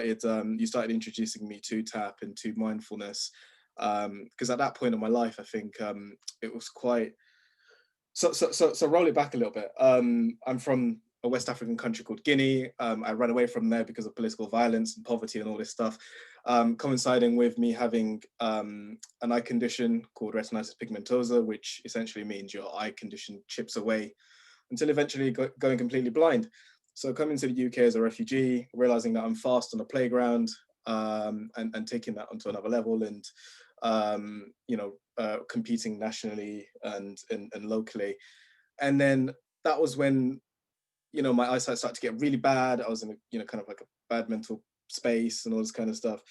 You started introducing me to tap and to mindfulness, because at that point in my life, I think it was quite. So roll it back a little bit. I'm from a West African country called Guinea. I ran away from there because of political violence and poverty and all this stuff, coinciding with me having an eye condition called retinitis pigmentosa, which essentially means your eye condition chips away until eventually going completely blind. So coming to the UK as a refugee, realizing that I'm fast on the playground, and taking that onto another level, and competing nationally and locally. And then that was when, my eyesight started to get really bad. I was in kind of like a bad mental space and all this kind of stuff.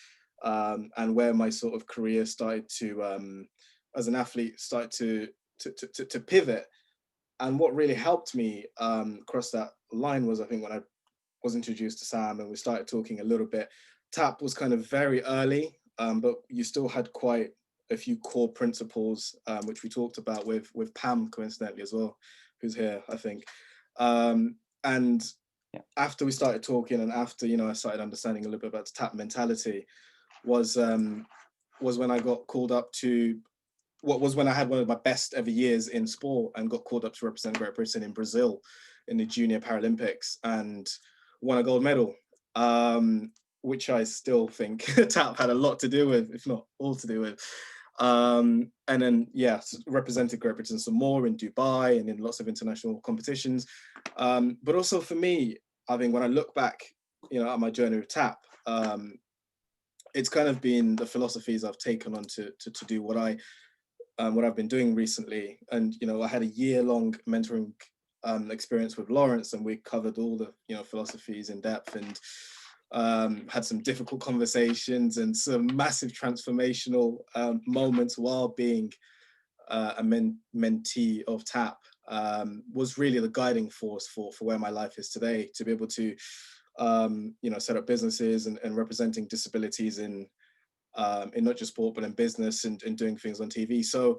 And where my sort of career started to, as an athlete, started to pivot. And what really helped me cross that line was, I think, when I was introduced to Sam and we started talking a little bit. Tap was kind of very early, but you still had quite a few core principles, which we talked about with Pam, coincidentally, as well, who's here, I think. And Yeah. after we started talking, and after I started understanding a little bit about the tap mentality, was when I got called up to what was when I had one of my best ever years in sport and got called up to represent Great Britain in Brazil in the Junior Paralympics and won a gold medal, which I still think tap had a lot to do with, if not all to do with. And then, represented Great Britain some more in Dubai and in lots of international competitions. But also for me, I think when I look back, at my journey with tap, it's kind of been the philosophies I've taken on to do what I've been doing recently. And, I had a year-long mentoring experience with Lawrence, and we covered all the, philosophies in depth, and had some difficult conversations and some massive transformational moments while being a mentee of TAP. Was really the guiding force for where my life is today, to be able to, set up businesses and representing disabilities in not just sport, but in business and doing things on TV. So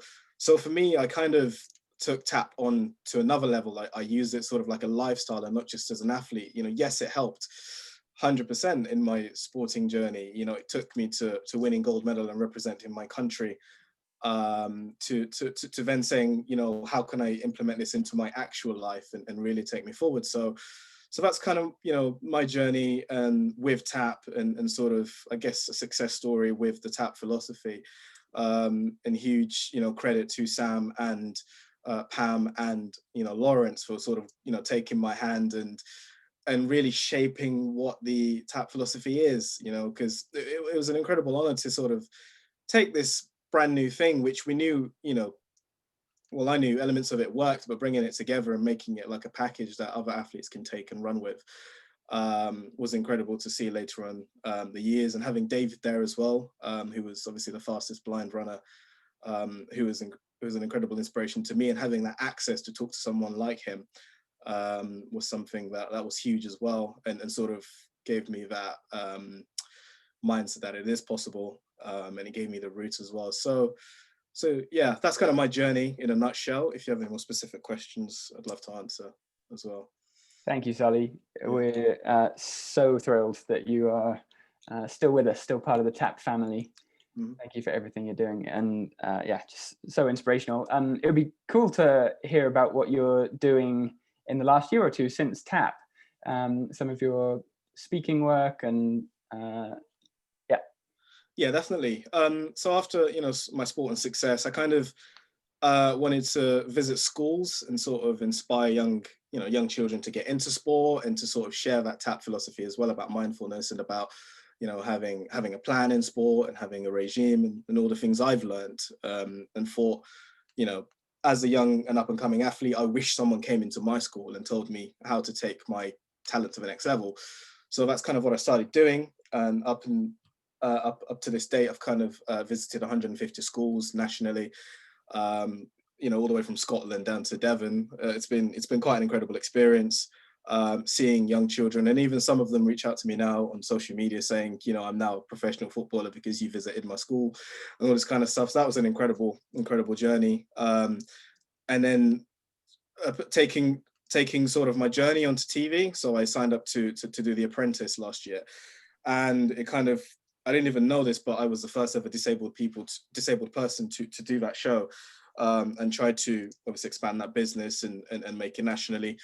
for me, I kind of took tap on to another level. I used it sort of like a lifestyle and not just as an athlete. Yes, it helped 100% in my sporting journey. It took me to winning gold medal and representing my country, to then saying, how can I implement this into my actual life and really take me forward. So that's kind of, my journey with TAP and sort of, I guess, a success story with the TAP philosophy. And huge, credit to Sam and Pam and, Lawrence for sort of, taking my hand and really shaping what the TAP philosophy is, because it was an incredible honor to sort of take this brand new thing, which we knew, I knew elements of it worked, but bringing it together and making it like a package that other athletes can take and run with, was incredible to see later on the years. And having David there as well, who was obviously the fastest blind runner, who was an incredible inspiration to me, and having that access to talk to someone like him was something that was huge as well, and sort of gave me that mindset that it is possible, and it gave me the roots as well. So yeah, that's kind of my journey in a nutshell. If you have any more specific questions, I'd love to answer as well. Thank you, Sully. We're so thrilled that you are still with us, still part of the TAP family. Mm-hmm. Thank you for everything you're doing. And just so inspirational. It would be cool to hear about what you're doing in the last year or two since TAP, some of your speaking work and Yeah, definitely. So after, my sport and success, I kind of wanted to visit schools and sort of inspire young children to get into sport and to sort of share that TAP philosophy as well, about mindfulness and about, having a plan in sport and having a regime and all the things I've learned, and thought, as a young and up and coming athlete, I wish someone came into my school and told me how to take my talent to the next level. So that's kind of what I started doing. And up to this date, I've kind of visited 150 schools nationally, all the way from Scotland down to Devon. It's been quite an incredible experience, seeing young children, and even some of them reach out to me now on social media saying, I'm now a professional footballer because you visited my school, and all this kind of stuff. So that was an incredible journey. And then taking sort of my journey onto TV. So I signed up to do The Apprentice last year. and it kind of, I didn't even know this, but I was the first ever disabled person to do that show, and try to obviously expand that business and make it nationally.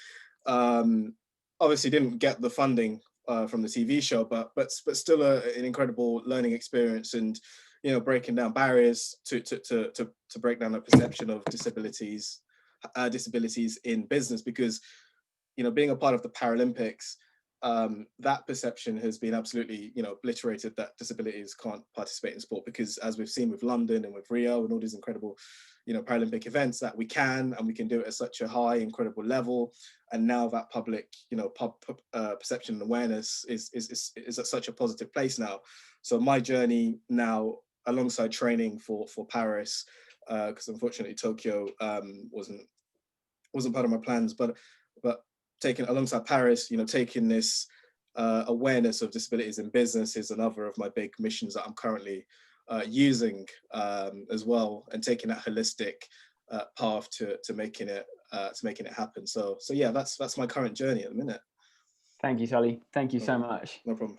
Obviously didn't get the funding from the TV show, but still an incredible learning experience, and breaking down barriers to break down the perception of disabilities in business, because being a part of the Paralympics, that perception has been absolutely obliterated, that disabilities can't participate in sport, because as we've seen with London and with Rio and all these incredible Paralympic events, that we can, and we can do it at such a high, incredible level. And now that public perception and awareness is at such a positive place now. So my journey now, alongside training for Paris, because unfortunately Tokyo wasn't part of my plans, but taking alongside Paris, taking this awareness of disabilities in business is another of my big missions that I'm currently using as well, and taking that holistic path to making it happen. So yeah, that's my current journey at the minute. Thank you, Solly. Thank you so much. No problem.